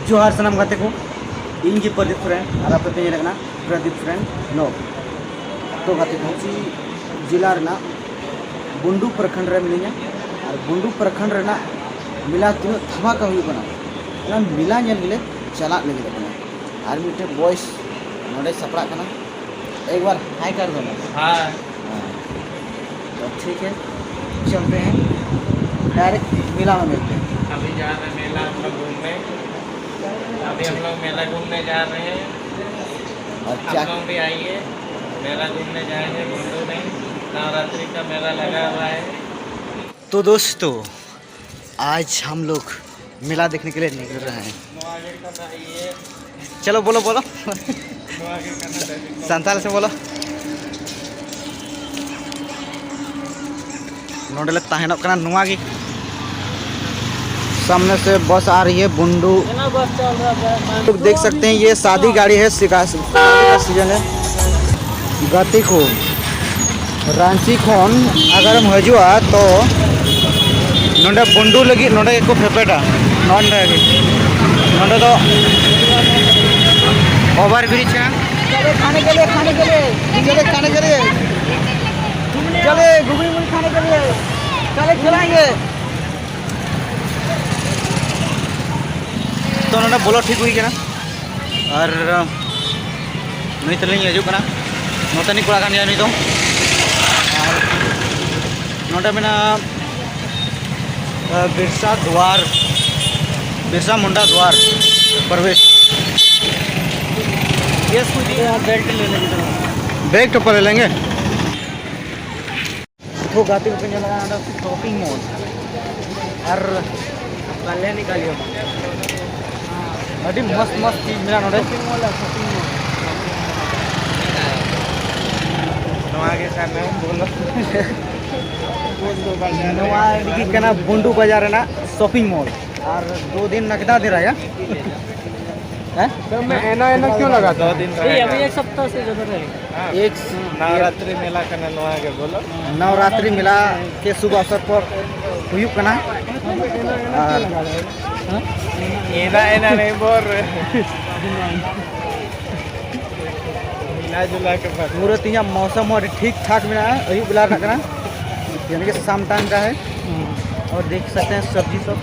जोहार सनम गाते को इन जी प्रदीप फ्रेंड और आप पे लगना प्रदीप फ्रेंड नो तो गाते को जिला रना बुंडू प्रखंड रे मिलिया और बुंडू प्रखंड रना मिला तीन धमाका हुई बना मिला गिले चला लगे बना और मिट्टे बॉयस नोडे सपड़ा करना एक बार हाई कर दो हाँ तो ठीक है चलते हैं डायरेक्ट मिला में मिलते हैं। अभी जा रहे हैं मेला हम लोग घूमने। अभी हम लोग मेला घूमने जा रहे हैं और आप लोग भी आइए मेला घूमने जाएंगे बुंडू में। नवरात्रि का मेला लगा हुआ है। तो दोस्तों आज हम लोग मेला देखने के लिए निकल रहे हैं। चलो बोलो बोलो संताल से बोलो नोडल तहनों का नुआ की सामने से बस आ रही है बुंडू। लोग देख सकते हैं ये शादी गाड़ी है का सीजन है गति को रांची खोन अगर हम हजुआ तो नोडे बुंडू लगी नोडे को फेपेटा नोडे तो ओवर ब्रिज है खाने के लिए चले घूमी मुड़ी खाने के लिए चले खिलाएंगे तो उन्होंने बोलो ठीक हुई ना और नहीं तो नहीं हजू करना नोटे नहीं कोड़ा नहीं तो नोटे में बिरसा मुंडा द्वार प्रवेश बेल्ट ले लेंगे बैग तो ले लेंगे तो गाती हुई लगा शॉपिंग मॉल और पहले निकालियो अभी मस्त मस्त चीज मिला नोटे बोलो बुंडू बाजार है ना शॉपिंग मॉल और 2 दिन नकदा दे रहा है तो मैं एना क्यों लगा 2 दिन अभी एक सप्ताह से ज़्यादा रहेगा। एक नवरात्रि मेला करना नवा के बोलो नवरात्रि मेला के शुभ अवसर पर हुई करना एना नहीं बोल रहे मिला जुला के पूरे यहाँ मौसम और ठीक ठाक मिला है वही बुला रखना यानी कि शाम टाइम का है और देख सकते हैं सब्जी सब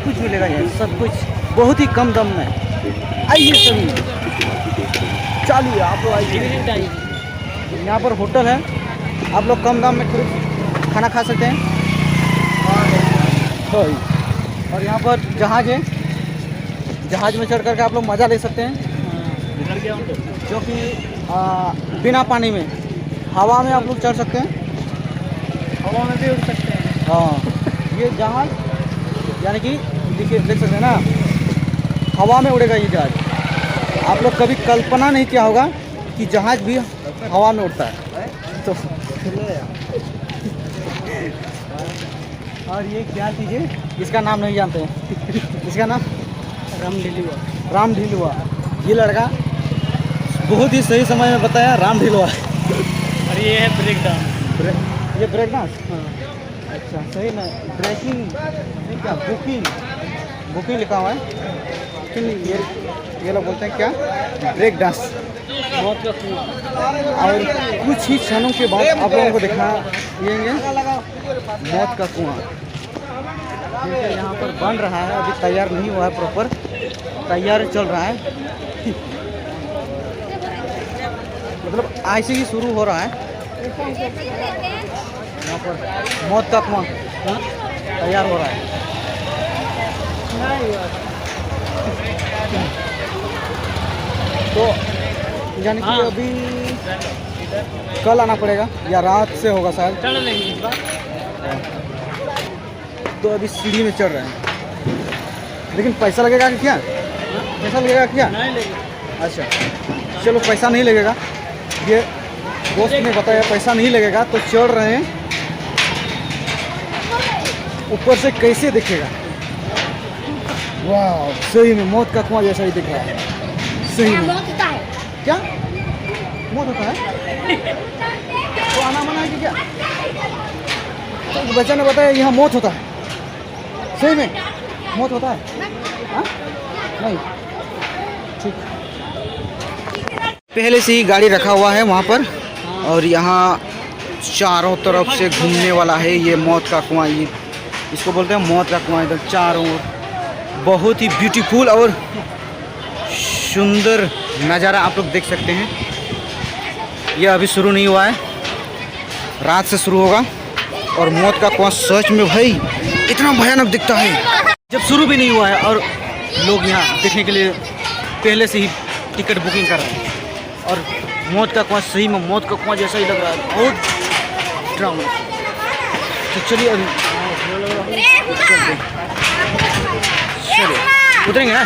कुछ मिलेगा यहाँ सब कुछ बहुत ही कम दाम में। आइए सभी चलिए आप लोग आइए यहाँ पर होटल है आप लोग कम दाम में खाना खा सकते हैं और यहाँ पर जहाज है जहाज में चढ़ करके आप लोग मज़ा ले सकते हैं जो कि बिना पानी में हवा में आप लोग चढ़ सकते हैं हवा में भी उड़ सकते हैं। हाँ ये जहाज यानी कि देखिए देख सकते हैं ना हवा में उड़ेगा ये जहाज। आप लोग कभी कल्पना नहीं किया होगा कि जहाज भी हवा में उड़ता है तो और ये क्या चीज़ है इसका नाम नहीं जानते हैं इसका नाम राम ढिलुआ ये लड़का बहुत ही सही समय में बताया राम ढिलुआ और ये है ब्रेक डांस ये ब्रेक डांस अच्छा सही ना ब्रेकिंग क्या बुकिंग लिखा हुआ है ये लोग बोलते हैं क्या ब्रेक डांस। और कुछ ही क्षणों के बाद आप लोगों को दिखाएंगे मौत का कुआं यहाँ पर बन रहा है अभी तैयार नहीं हुआ है प्रॉपर तैयार चल रहा है मतलब ऐसे ही शुरू हो रहा है यहाँ पर मौत का कुआं तैयार हो रहा है। तो यानी कि अभी कल आना पड़ेगा या रात से होगा शायद तो अभी सीढ़ी में चढ़ रहे हैं लेकिन पैसा लगेगा कि क्या पैसा लगेगा क्या नहीं लगेगा। अच्छा चलो पैसा नहीं लगेगा ये दोस्त ने बताया पैसा नहीं लगेगा तो चढ़ रहे हैं ऊपर से कैसे दिखेगा वाह सही में मौत का कुआं जैसा ही दिख रहा है सही में क्या मौत होता है तो आना मना है कि क्या तो बच्चा ने बताया यहाँ मौत होता है सही में मौत होता है हाँ? नहीं ठीक। पहले से ही गाड़ी रखा हुआ है वहाँ पर, और यहाँ चारों तरफ से घूमने वाला है ये मौत का कुआं। ये इसको बोलते हैं मौत का कुआं। इधर चारों ओर बहुत ही ब्यूटीफुल और सुंदर नज़ारा आप लोग देख सकते हैं। यह अभी शुरू नहीं हुआ है, रात से शुरू होगा। और मौत का कुआं सच में भाई इतना भयानक दिखता है, जब शुरू भी नहीं हुआ है और लोग यहाँ देखने के लिए पहले से ही टिकट बुकिंग कर रहे हैं। और मौत का कुआं सही में मौत का कुआं जैसा ही लग रहा है, बहुत ड्रामा। तो चलिए अभी चलिए उतरेंगे ना।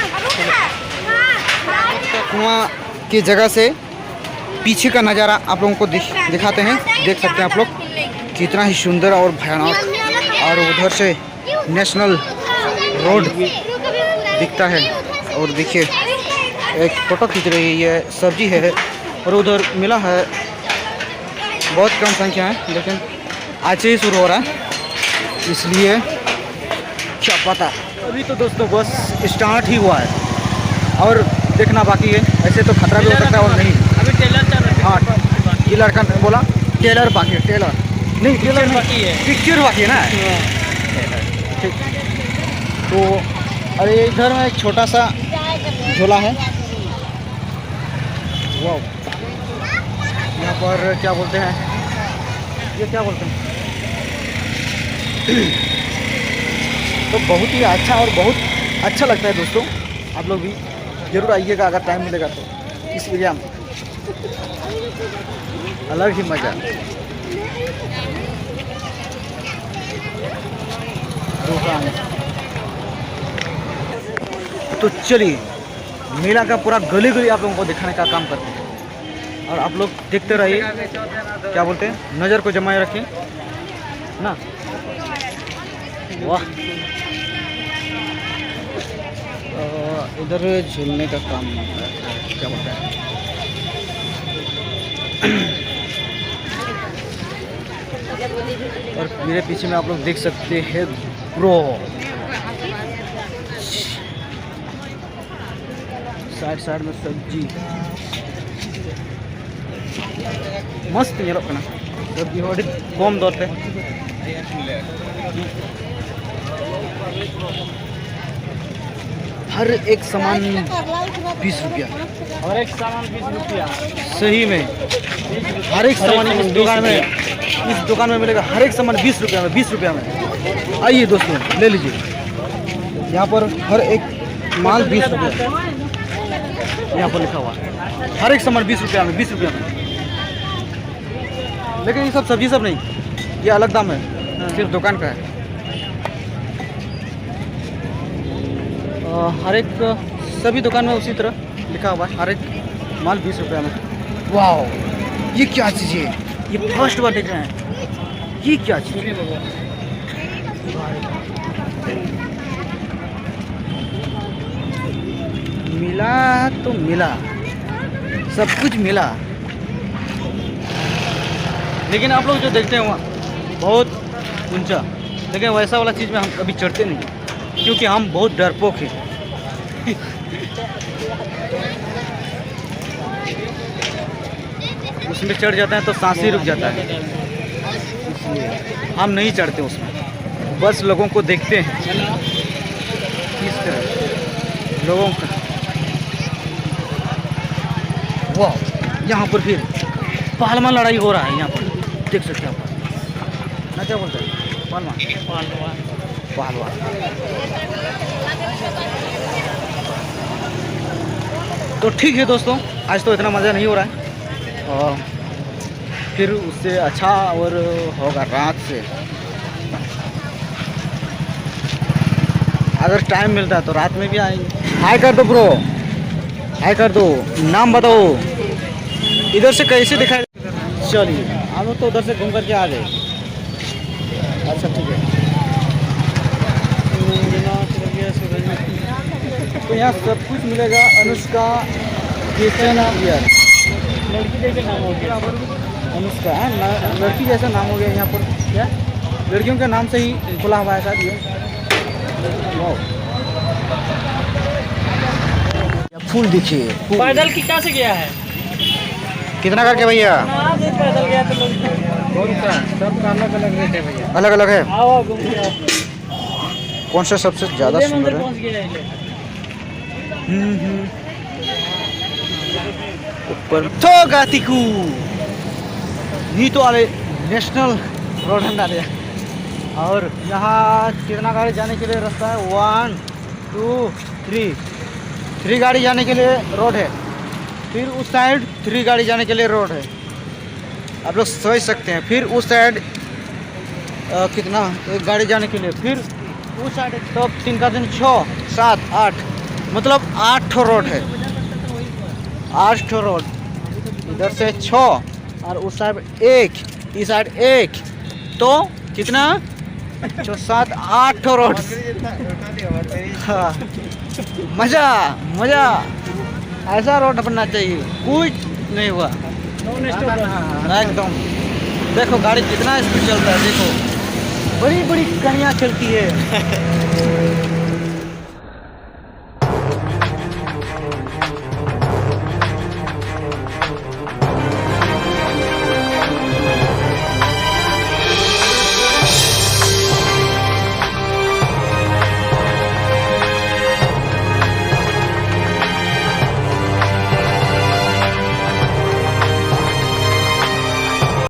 कुआं की जगह से पीछे का नज़ारा आप लोगों को दिखाते हैं। देख सकते हैं आप लोग कितना ही सुंदर और भयानक। और उधर से नेशनल रोड दिखता है। और देखिए एक फोटो खींच रही है, सब्जी है, और उधर मिला है। बहुत कम संख्या है, लेकिन आज से ही शुरू हो रहा है, इसलिए क्या पता। अभी तो दोस्तों बस स्टार्ट ही हुआ है और देखना बाकी है। ऐसे तो खतरा भी हो सकता है और नहीं। अभी टेलर चल रहा है। हाँ, टेलर का बोला, टेलर बाकी है। टेलर नहीं, टेलर बाकी है, पिक्चर बाकी है ना। ठीक। तो अरे इधर में एक छोटा सा झोला है। वाह, यहाँ पर क्या बोलते हैं, ये क्या बोलते हैं तो बहुत ही अच्छा और बहुत अच्छा लगता है दोस्तों। आप लोग भी ज़रूर आइएगा अगर टाइम मिलेगा तो। इस एरिया में अलग ही मज़ा। तो चलिए मेला का पूरा गली गली आप लोगों को दिखाने का काम करते हैं, और आप लोग देखते रहिए। क्या बोलते हैं, नज़र को जमाए रखें ना। वाह, इधर झूलने का काम क्या बोलते हैं। और मेरे पीछे में आप लोग देख सकते हैं ब्रो, साइड साइड में सब्जी मस्त ये रखना सब्जी हो कम दर पे। हर एक सामान 20 रुपया, और एक सामान 20 रुपया। सही में हर एक सामान इस दुकान में मिलेगा। हर एक सामान 20 रुपया में, 20 रुपया में। आइए दोस्तों ले लीजिए। यहाँ पर हर एक माल 20 रुपया, यहाँ पर लिखा हुआ है हर एक सामान 20 रुपया में, 20 रुपया में। लेकिन ये सब सब्जी सब नहीं, ये अलग दाम है, सिर्फ दुकान का है। हर एक सभी दुकान में उसी तरह लिखा हुआ है, हर एक माल 20 रुपया में। वाह, ये क्या चीज़ है, ये फर्स्ट बार देख रहे हैं। ये क्या चीज़ है, मिला तो मिला, सब कुछ मिला। लेकिन आप लोग जो देखते हैं वहाँ बहुत ऊंचा, लेकिन वैसा वाला चीज़ में हम कभी चढ़ते नहीं, क्योंकि हम बहुत डरपोक हैं। उसमें चढ़ जाते हैं तो सांस ही रुक जाता है, इसलिए हम नहीं चढ़ते उसमें। बस लोगों को देखते हैं किस तरह लोगों का। वाह, यहाँ पर फिर पहलवान लड़ाई हो रहा है। यहाँ पर देख सकते हैं आप ना, क्या बोलते हैं, पहलवान। तो ठीक है दोस्तों, आज तो इतना मज़ा नहीं हो रहा है, और फिर उससे अच्छा और होगा रात से। अगर टाइम मिलता है तो रात में भी आएंगे। हाय कर दो ब्रो, हाय कर दो, नाम बताओ, इधर से कैसे दिखाई। चलिए हम लोग तो उधर से घूम करके आ गए। अच्छा ठीक है, तो यहाँ सब कुछ मिलेगा। अनुष्का किचन वियर, लड़की जैसे नाम हो गया, अनुष्का है, लड़की जैसा नाम हो गया यहाँ पर। क्या लड़कियों के नाम से ही खुला हुआ है शायद ये। वाह, फूल देखिए फूल। पैदल कितना से गया है? कितना करके भैया? पैदल गया तो कौन सा? सबका अलग अलग रेट है भैया। अलग अलग है। आओ घूम के आओ। कौन सा सबसे ज्यादा सुंदर है? पहुंच गया है। ऊपर तो गातिकू नी तो वाले नेशनल रोड है और यहाँ कितना गाड़ी जाने के लिए रास्ता है? 1 2 3 गाड़ी जाने के लिए रोड है। फिर उस साइड 3 गाड़ी जाने के लिए रोड है। आप लोग सोच सकते हैं। फिर उस साइड कितना एक गाड़ी जाने के लिए। फिर उस साइड तो 3 का दिन 6 7 8 मतलब 8 ठो रोड है। 8 ठो रोड। इधर से 6 और उस साइड 1 इस साइड 1 तो कितना 6 7 8 ठो रोड। हाँ मजा मजा ऐसा रोड बनना चाहिए। कुछ नहीं हुआ एकदम। देखो गाड़ी कितना स्पीड चलता है। देखो बड़ी बड़ी कनियाँ चलती है।